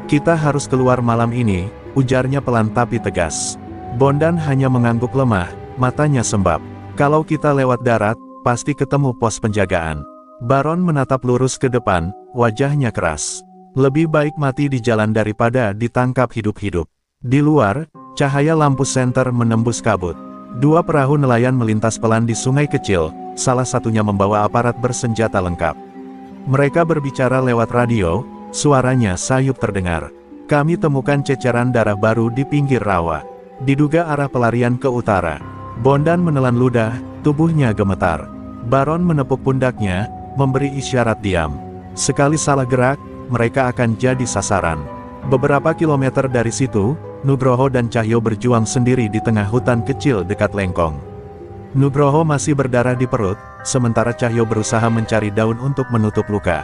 "Kita harus keluar malam ini," ujarnya pelan tapi tegas. Bondan hanya mengangguk lemah, matanya sembab. "Kalau kita lewat darat, pasti ketemu pos penjagaan." Baron menatap lurus ke depan, wajahnya keras. Lebih baik mati di jalan daripada ditangkap hidup-hidup. Di luar, cahaya lampu senter menembus kabut. 2 perahu nelayan melintas pelan di sungai kecil, salah satunya membawa aparat bersenjata lengkap. Mereka berbicara lewat radio, suaranya sayup terdengar. "Kami temukan ceceran darah baru di pinggir rawa. Diduga arah pelarian ke utara." Bondan menelan ludah, Tubuhnya gemetar. Baron menepuk pundaknya, memberi isyarat diam. Sekali salah gerak, mereka akan jadi sasaran. Beberapa kilometer dari situ, Nugroho dan Cahyo berjuang sendiri di tengah hutan kecil dekat Lengkong. Nugroho masih berdarah di perut, sementara Cahyo berusaha mencari daun untuk menutup luka.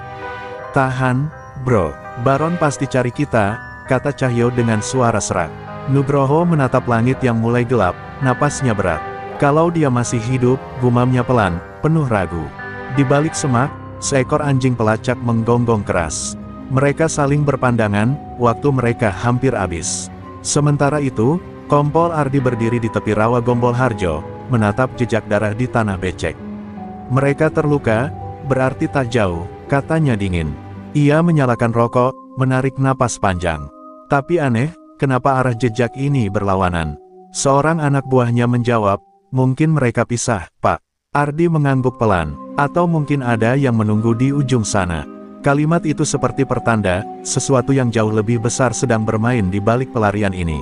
"Tahan, bro. Baron pasti cari kita," kata Cahyo dengan suara serak. Nugroho menatap langit yang mulai gelap, napasnya berat. "Kalau dia masih hidup," gumamnya pelan, penuh ragu. Di balik semak, seekor anjing pelacak menggonggong keras. Mereka saling berpandangan, waktu mereka hampir habis. Sementara itu, Kompol Ardi berdiri di tepi rawa Gombol Harjo, menatap jejak darah di tanah becek. "Mereka terluka, berarti tak jauh," katanya dingin. Ia menyalakan rokok, menarik napas panjang. Tapi aneh, kenapa arah jejak ini berlawanan? Seorang anak buahnya menjawab, "Mungkin mereka pisah, Pak." Ardi mengangguk pelan, "Atau mungkin ada yang menunggu di ujung sana." Kalimat itu seperti pertanda, sesuatu yang jauh lebih besar sedang bermain di balik pelarian ini.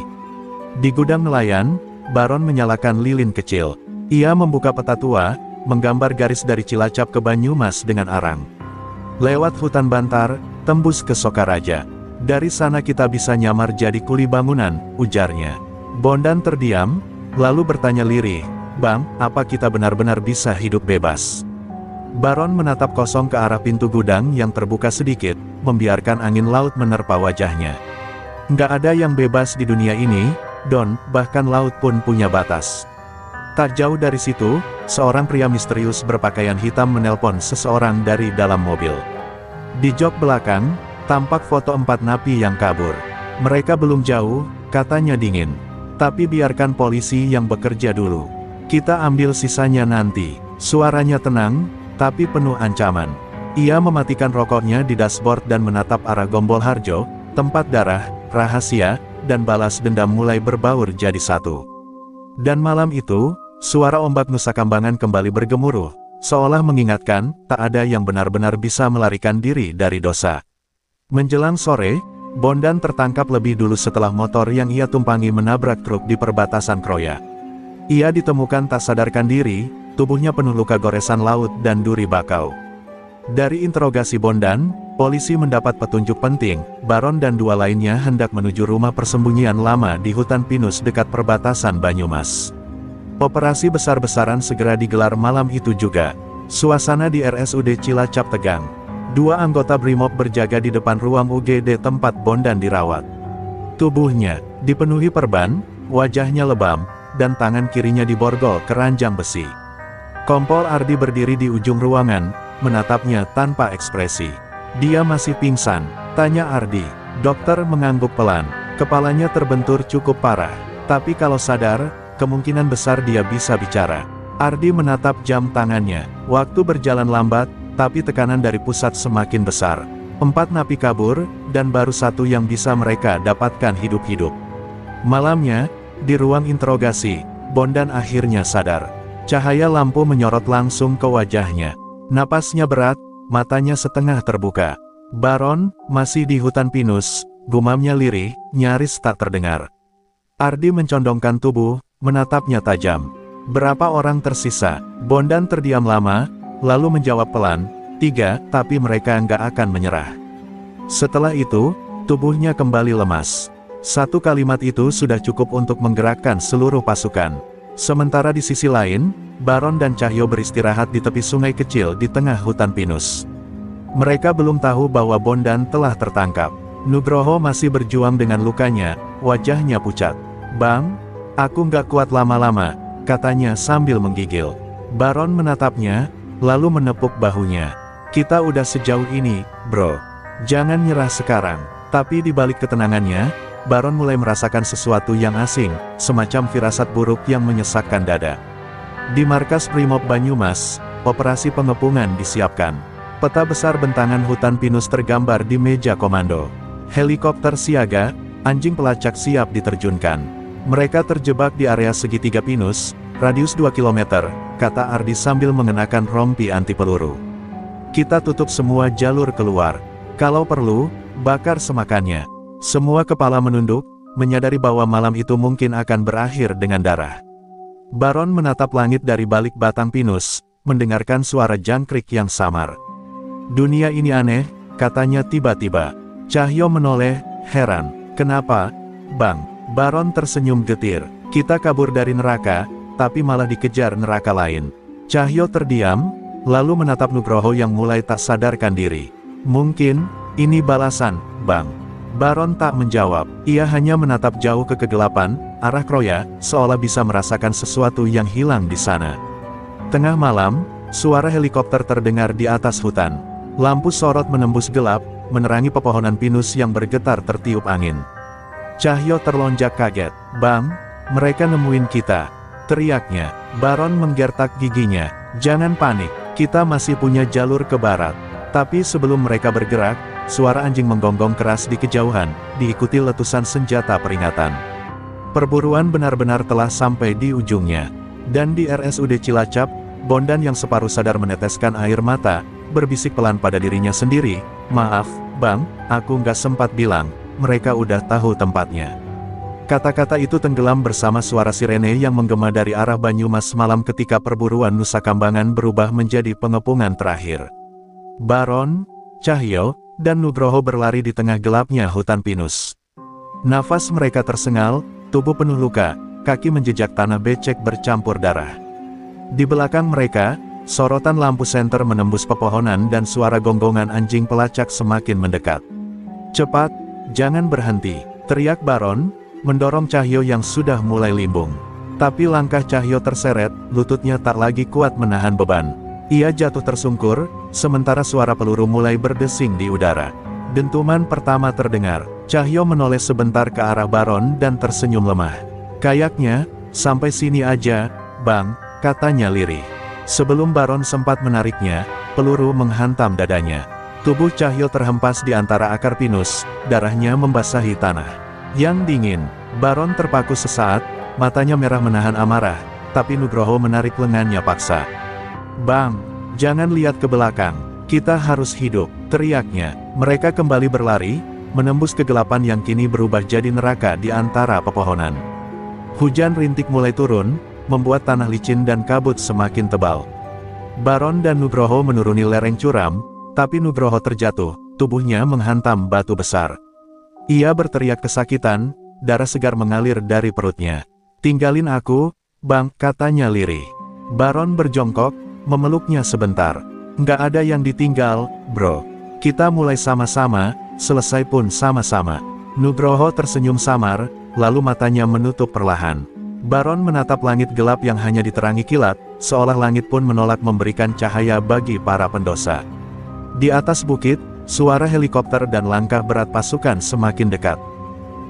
Di gudang nelayan, Baron menyalakan lilin kecil. Ia membuka peta tua, menggambar garis dari Cilacap ke Banyumas dengan arang. "Lewat hutan Bantar, tembus ke Sokaraja. Dari sana kita bisa nyamar jadi kuli bangunan," ujarnya. Bondan terdiam, lalu bertanya lirih, "Bang, apa kita benar-benar bisa hidup bebas?" Baron menatap kosong ke arah pintu gudang yang terbuka sedikit, membiarkan angin laut menerpa wajahnya. "Nggak ada yang bebas di dunia ini, Don, bahkan laut pun punya batas." Tak jauh dari situ, seorang pria misterius berpakaian hitam menelpon seseorang dari dalam mobil. Di jok belakang, tampak foto 4 napi yang kabur. "Mereka belum jauh," katanya dingin. "Tapi biarkan polisi yang bekerja dulu. Kita ambil sisanya nanti." Suaranya tenang, tapi penuh ancaman. Ia mematikan rokoknya di dashboard dan menatap arah Gombol Harjo, tempat darah, rahasia, dan balas dendam mulai berbaur jadi satu. Dan malam itu, suara ombak Nusa Kambangan kembali bergemuruh, seolah mengingatkan, tak ada yang benar-benar bisa melarikan diri dari dosa. Menjelang sore, Bondan tertangkap lebih dulu setelah motor yang ia tumpangi menabrak truk di perbatasan Kroya. Ia ditemukan tak sadarkan diri, tubuhnya penuh luka goresan laut dan duri bakau. Dari interogasi Bondan, polisi mendapat petunjuk penting, Baron dan 2 lainnya hendak menuju rumah persembunyian lama di hutan pinus dekat perbatasan Banyumas. Operasi besar-besaran segera digelar malam itu juga. Suasana di RSUD Cilacap tegang. 2 anggota Brimob berjaga di depan ruang UGD tempat Bondan dirawat. Tubuhnya dipenuhi perban, wajahnya lebam, dan tangan kirinya diborgol keranjang besi. Kompol Ardi berdiri di ujung ruangan, menatapnya tanpa ekspresi. "Dia masih pingsan?" tanya Ardi. Dokter mengangguk pelan. "Kepalanya terbentur cukup parah. Tapi kalau sadar, kemungkinan besar dia bisa bicara." Ardi menatap jam tangannya. Waktu berjalan lambat, tapi tekanan dari pusat semakin besar. 4 napi kabur, dan baru 1 yang bisa mereka dapatkan hidup-hidup. Malamnya, di ruang interogasi, Bondan akhirnya sadar. Cahaya lampu menyorot langsung ke wajahnya. Napasnya berat, matanya setengah terbuka. "Baron, masih di hutan pinus," gumamnya lirih, nyaris tak terdengar. Ardi mencondongkan tubuh, menatapnya tajam. "Berapa orang tersisa?" Bondan terdiam lama, lalu menjawab pelan, 3, tapi mereka nggak akan menyerah. Setelah itu, tubuhnya kembali lemas. 1 kalimat itu sudah cukup untuk menggerakkan seluruh pasukan. Sementara di sisi lain, Baron dan Cahyo beristirahat di tepi sungai kecil di tengah hutan pinus. Mereka belum tahu bahwa Bondan telah tertangkap. Nugroho masih berjuang dengan lukanya, wajahnya pucat. "Bang, aku nggak kuat lama-lama," katanya sambil menggigil. Baron menatapnya, lalu menepuk bahunya. "Kita udah sejauh ini, bro. Jangan nyerah sekarang." Tapi di balik ketenangannya, Baron mulai merasakan sesuatu yang asing, semacam firasat buruk yang menyesakkan dada. Di markas Brimob Banyumas, operasi pengepungan disiapkan. Peta besar bentangan hutan pinus tergambar di meja komando. Helikopter siaga, anjing pelacak siap diterjunkan. Mereka terjebak di area segitiga pinus, radius 2 km, kata Ardi sambil mengenakan rompi anti peluru. "Kita tutup semua jalur keluar. Kalau perlu, bakar semakannya." Semua kepala menunduk, menyadari bahwa malam itu mungkin akan berakhir dengan darah. Baron menatap langit dari balik batang pinus, mendengarkan suara jangkrik yang samar. Dunia ini aneh, katanya tiba-tiba. Cahyo menoleh, heran. Kenapa, Bang? Baron tersenyum getir. Kita kabur dari neraka, tapi malah dikejar neraka lain. Cahyo terdiam, lalu menatap Nugroho yang mulai tak sadarkan diri. Mungkin, ini balasan, Bang. Baron tak menjawab. Ia hanya menatap jauh ke kegelapan, arah Kroya, seolah bisa merasakan sesuatu yang hilang di sana. Tengah malam, suara helikopter terdengar di atas hutan. Lampu sorot menembus gelap, menerangi pepohonan pinus yang bergetar tertiup angin. Cahyo terlonjak kaget. Bang, mereka nemuin kita, teriaknya. Baron menggertak giginya. Jangan panik, kita masih punya jalur ke barat. Tapi sebelum mereka bergerak, suara anjing menggonggong keras di kejauhan, diikuti letusan senjata peringatan. Perburuan benar-benar telah sampai di ujungnya. Dan di RSUD Cilacap, Bondan yang separuh sadar meneteskan air mata, berbisik pelan pada dirinya sendiri, "Maaf, Bang, aku nggak sempat bilang, mereka udah tahu tempatnya." Kata-kata itu tenggelam bersama suara sirene yang menggema dari arah Banyumas malam ketika perburuan Nusa Kambangan berubah menjadi pengepungan terakhir. Baron, Cahyo, dan Nugroho berlari di tengah gelapnya hutan pinus. Nafas mereka tersengal, tubuh penuh luka, kaki menjejak tanah becek bercampur darah. Di belakang mereka, sorotan lampu senter menembus pepohonan dan suara gonggongan anjing pelacak semakin mendekat. "Cepat, jangan berhenti," teriak Baron, mendorong Cahyo yang sudah mulai limbung. Tapi langkah Cahyo terseret, lututnya tak lagi kuat menahan beban. Ia jatuh tersungkur, sementara suara peluru mulai berdesing di udara. Dentuman pertama terdengar. Cahyo menoleh sebentar ke arah Baron dan tersenyum lemah. "Kayaknya, sampai sini aja, Bang," katanya lirih. Sebelum Baron sempat menariknya, peluru menghantam dadanya. Tubuh Cahyo terhempas di antara akar pinus, darahnya membasahi tanah. Yang dingin, Baron terpaku sesaat, matanya merah menahan amarah, tapi Nugroho menarik lengannya paksa. "Bang, jangan lihat ke belakang, kita harus hidup," teriaknya. Mereka kembali berlari, menembus kegelapan yang kini berubah jadi neraka di antara pepohonan. Hujan rintik mulai turun, membuat tanah licin dan kabut semakin tebal. Baron dan Nugroho menuruni lereng curam, tapi Nugroho terjatuh, tubuhnya menghantam batu besar. Ia berteriak kesakitan, darah segar mengalir dari perutnya. "Tinggalin aku, Bang," katanya lirih. Baron berjongkok, memeluknya sebentar. "Nggak ada yang ditinggal, bro. Kita mulai sama-sama, selesai pun sama-sama." Nugroho tersenyum samar, lalu matanya menutup perlahan. Baron menatap langit gelap yang hanya diterangi kilat, seolah langit pun menolak memberikan cahaya bagi para pendosa. Di atas bukit, suara helikopter dan langkah berat pasukan semakin dekat.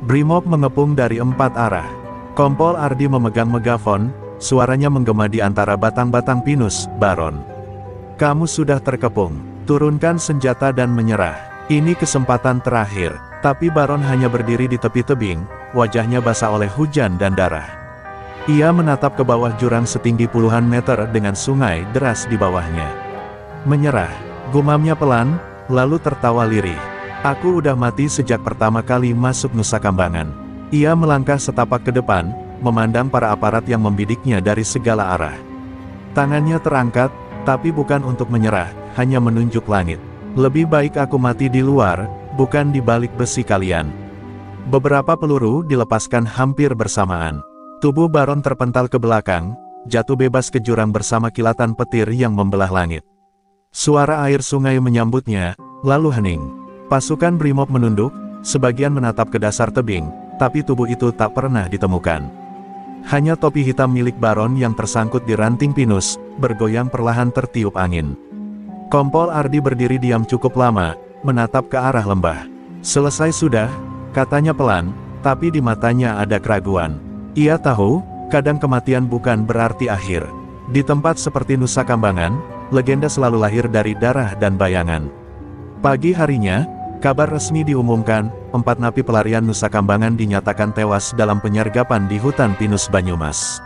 Brimob mengepung dari 4 arah. Kompol Ardi memegang megafon, suaranya menggema di antara batang-batang pinus. "Baron, kamu sudah terkepung. Turunkan senjata dan menyerah. Ini kesempatan terakhir." Tapi Baron hanya berdiri di tepi tebing, wajahnya basah oleh hujan dan darah. Ia menatap ke bawah jurang setinggi puluhan meter dengan sungai deras di bawahnya. "Menyerah," gumamnya pelan, lalu tertawa lirih. "Aku udah mati sejak pertama kali masuk Nusa Kambangan." Ia melangkah setapak ke depan, memandang para aparat yang membidiknya dari segala arah. Tangannya terangkat, tapi bukan untuk menyerah, hanya menunjuk langit. "Lebih baik aku mati di luar, bukan di balik besi kalian." Beberapa peluru dilepaskan hampir bersamaan. Tubuh Baron terpental ke belakang, jatuh bebas ke jurang bersama kilatan petir yang membelah langit. Suara air sungai menyambutnya, lalu hening. Pasukan Brimob menunduk, sebagian menatap ke dasar tebing, tapi tubuh itu tak pernah ditemukan. Hanya topi hitam milik Baron yang tersangkut di ranting pinus, bergoyang perlahan tertiup angin. Kompol Ardi berdiri diam cukup lama, menatap ke arah lembah. "Selesai sudah," katanya pelan, tapi di matanya ada keraguan. Ia tahu, kadang kematian bukan berarti akhir. Di tempat seperti Nusa Kambangan, legenda selalu lahir dari darah dan bayangan. Pagi harinya, kabar resmi diumumkan, 4 napi pelarian Nusa Kambangan dinyatakan tewas dalam penyergapan di hutan pinus Banyumas.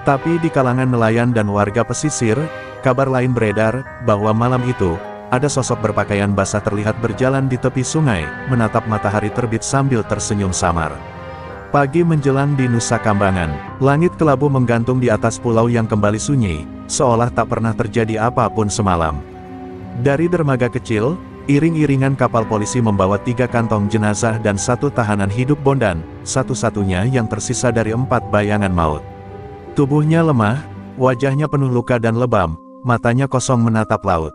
Tapi di kalangan nelayan dan warga pesisir, kabar lain beredar, bahwa malam itu, ada sosok berpakaian basah terlihat berjalan di tepi sungai, menatap matahari terbit sambil tersenyum samar. Pagi menjelang di Nusa Kambangan, langit kelabu menggantung di atas pulau yang kembali sunyi, seolah tak pernah terjadi apapun semalam. Dari dermaga kecil, iring-iringan kapal polisi membawa 3 kantong jenazah dan 1 tahanan hidup Bondan, satu-satunya yang tersisa dari 4 bayangan maut. Tubuhnya lemah, wajahnya penuh luka dan lebam, matanya kosong menatap laut.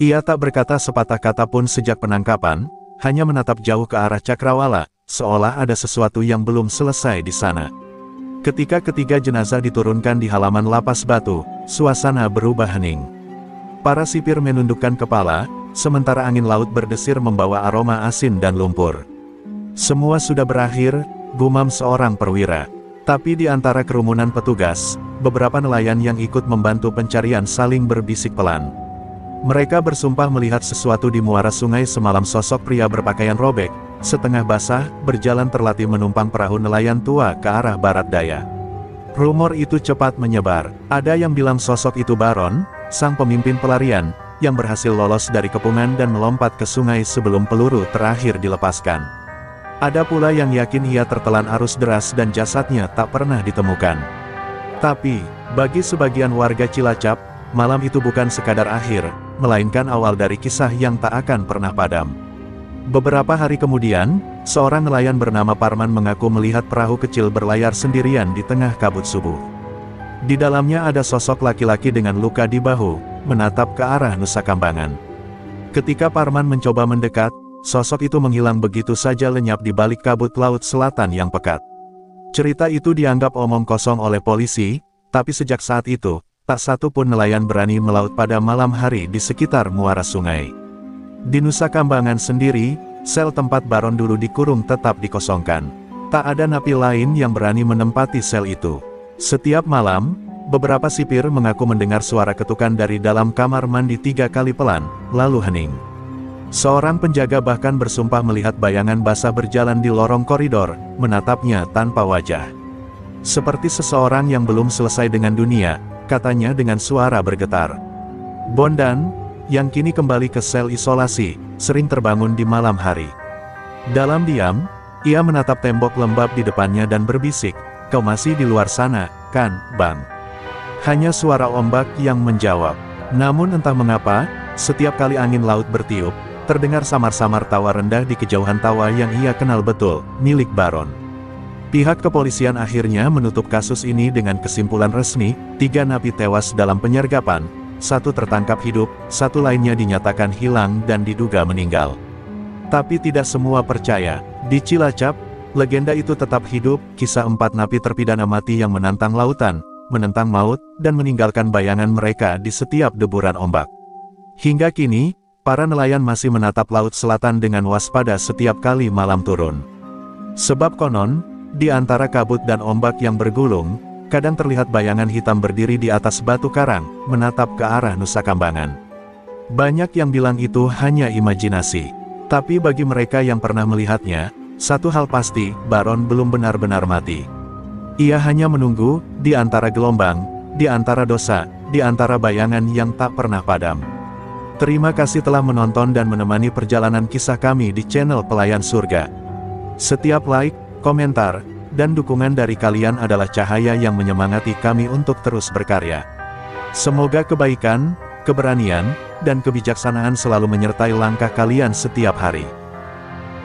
Ia tak berkata sepatah kata pun sejak penangkapan, hanya menatap jauh ke arah cakrawala, seolah ada sesuatu yang belum selesai di sana. Ketika ketiga jenazah diturunkan di halaman lapas batu, suasana berubah hening. Para sipir menundukkan kepala, sementara angin laut berdesir membawa aroma asin dan lumpur. Semua sudah berakhir, gumam seorang perwira. Tapi di antara kerumunan petugas, beberapa nelayan yang ikut membantu pencarian saling berbisik pelan. Mereka bersumpah melihat sesuatu di muara sungai semalam. Sosok pria berpakaian robek, setengah basah, berjalan terlatih menumpang perahu nelayan tua ke arah barat daya. Rumor itu cepat menyebar. Ada yang bilang sosok itu Baron, sang pemimpin pelarian, yang berhasil lolos dari kepungan dan melompat ke sungai sebelum peluru terakhir dilepaskan. Ada pula yang yakin ia tertelan arus deras dan jasadnya tak pernah ditemukan. Tapi, bagi sebagian warga Cilacap, malam itu bukan sekadar akhir, melainkan awal dari kisah yang tak akan pernah padam. Beberapa hari kemudian, seorang nelayan bernama Parman mengaku melihat perahu kecil berlayar sendirian di tengah kabut subuh. Di dalamnya ada sosok laki-laki dengan luka di bahu, menatap ke arah Nusa Kambangan. Ketika Parman mencoba mendekat, sosok itu menghilang begitu saja lenyap di balik kabut laut selatan yang pekat. Cerita itu dianggap omong kosong oleh polisi, tapi sejak saat itu, tak satu pun nelayan berani melaut pada malam hari di sekitar muara sungai. Di Nusa Kambangan sendiri, sel tempat Baron dulu dikurung tetap dikosongkan. Tak ada napi lain yang berani menempati sel itu. Setiap malam, beberapa sipir mengaku mendengar suara ketukan dari dalam kamar mandi 3 kali pelan, lalu hening. Seorang penjaga bahkan bersumpah melihat bayangan basah berjalan di lorong koridor, menatapnya tanpa wajah. Seperti seseorang yang belum selesai dengan dunia, katanya dengan suara bergetar. Bondan, yang kini kembali ke sel isolasi, sering terbangun di malam hari. Dalam diam, ia menatap tembok lembab di depannya dan berbisik, "Kau masih di luar sana, kan, Bang?" Hanya suara ombak yang menjawab. Namun entah mengapa, setiap kali angin laut bertiup, terdengar samar-samar tawa rendah di kejauhan, tawa yang ia kenal betul, milik Baron. Pihak kepolisian akhirnya menutup kasus ini dengan kesimpulan resmi, 3 napi tewas dalam penyergapan, 1 tertangkap hidup, 1 lainnya dinyatakan hilang dan diduga meninggal. Tapi tidak semua percaya. Di Cilacap, legenda itu tetap hidup, kisah 4 napi terpidana mati yang menantang lautan, menentang maut, dan meninggalkan bayangan mereka di setiap deburan ombak. Hingga kini, para nelayan masih menatap laut selatan dengan waspada setiap kali malam turun. Sebab konon, di antara kabut dan ombak yang bergulung, kadang terlihat bayangan hitam berdiri di atas batu karang, menatap ke arah Nusa Kambangan. Banyak yang bilang itu hanya imajinasi. Tapi bagi mereka yang pernah melihatnya, satu hal pasti, Baron belum benar-benar mati. Ia hanya menunggu, di antara gelombang, di antara dosa, di antara bayangan yang tak pernah padam. Terima kasih telah menonton dan menemani perjalanan kisah kami di channel Pelayan Surga. Setiap like, komentar, dan dukungan dari kalian adalah cahaya yang menyemangati kami untuk terus berkarya. Semoga kebaikan, keberanian, dan kebijaksanaan selalu menyertai langkah kalian setiap hari.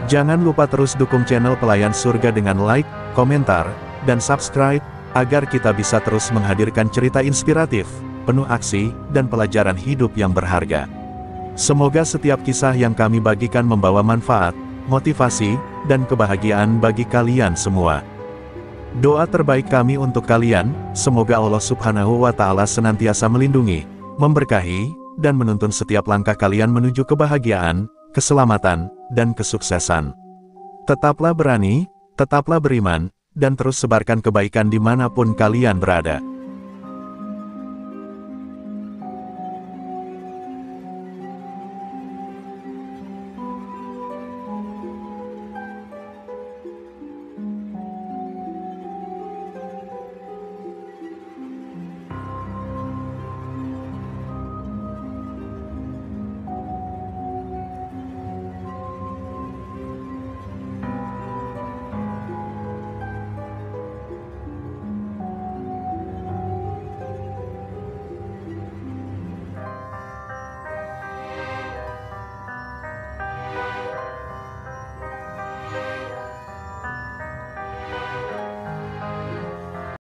Jangan lupa terus dukung channel Pelayan Surga dengan like, komentar, dan subscribe, agar kita bisa terus menghadirkan cerita inspiratif, penuh aksi, dan pelajaran hidup yang berharga. Semoga setiap kisah yang kami bagikan membawa manfaat, motivasi, dan kebahagiaan bagi kalian semua. Doa terbaik kami untuk kalian, semoga Allah Subhanahu wa Ta'ala senantiasa melindungi, memberkahi, dan menuntun setiap langkah kalian menuju kebahagiaan, keselamatan, dan kesuksesan. Tetaplah berani, tetaplah beriman, dan terus sebarkan kebaikan dimanapun kalian berada.